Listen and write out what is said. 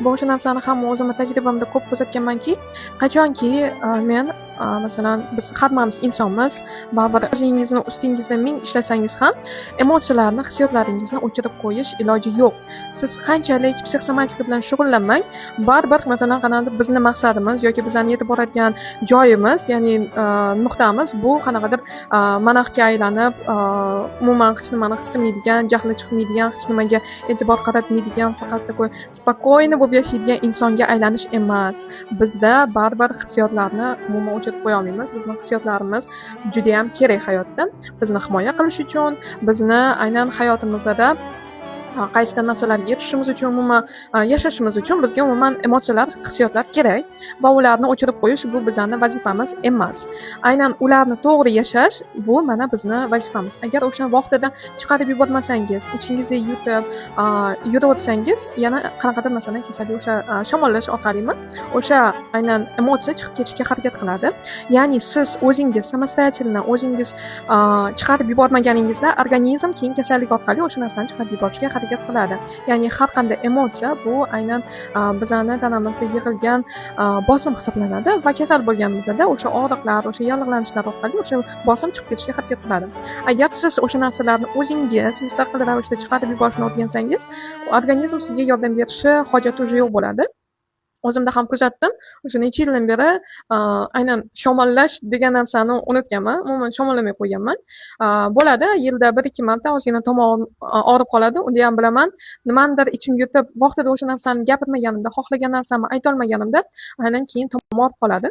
Bu o'sha narsani hamma o'zimni tajribamda ko'p kuzatganmanki, qachonki men masalan biz hammamiz insonmiz, baribir o'zingizni ustingizda ming ishlasangiz ham emotsiyalarni, hissiyotlaringizni o'chirib qo'yish iloji yo'q. Siz qanchalik psixosomatika bilan shug'ullanmang, baribir masalan qanaqadir bizni maqsadimiz yoki bizlarni yetib boradigan joyimiz, ya'ni nuqtamiz bu qanaqadir manaxga aylanib, umuman hech nimani his qilmaydigan, jahli chiqmaydigan, hech nimaga e'tibor qaratmaydigan, faqat такой spokойно bo'lib yashaydigan insonga aylanish emas. Bizda baribir hissiyotlarni umuman o'chirib qo'ya olmaymiz. Bizning hissiyotlarimiz juda ham kerak hayotda. Bizni himoya qilish uchun, bizni aynan hayotimizda qaysidir narsalarga yetishimiz uchun, umuman yashashimiz uchun bizga umuman emotsiyalar, hissiyotlar kerak va ularni o'chirib qo'yish bu bizning vazifamiz emas. Aynan ularni to'g'ri yashash bu mana bizning vazifamiz. Agar o'sha vaqtida chiqarib yubormasangiz, ichingizda yutib, yuraversangiz, yana qanaqadir masalan kasallik o'sha shamollash orqalimi, o'sha aynan emotsiya chiqib ketishga harakat qiladi. Ya'ni siz o'zingiz samostoятельно o'zingiz chiqarib yubormaganingizda organizm keyin kasallik orqali o'sha narsani chiqarib yuborishga harakat qiladi. Ya'ni har qanday emotsiya bu aynan bizning tanamizda yig'ilgan bosim hisoblanadi va kasal bo'lganimizda o'sha og'riqlar, o'sha yallig'lanishlar orqali o'sha bosim chiqib ketishga harakat qiladi. Agar siz o'sha narsalarni o'zingiz mustaqil ravishda chiqarib yuborishni o'rgansangiz, organizm sizga yordam berishi hojati уже yo'q bo'ladi. O'zimda ham kuzatdim. O'sha necha yildan beri aynan shamollash degan narsani unutganman. Umuman shamollamay qo'yganman. Bo'ladi, yilda 1-2 marta ozgina tomog'im og'rib qoladi. Unda ham bilaman, nimanidir ichim yutib, vaqtida o'sha narsani gapirmaganimda, xohlagan narsamni aytolmaganimda, aynan keyin tomog'im og'rib qoladi.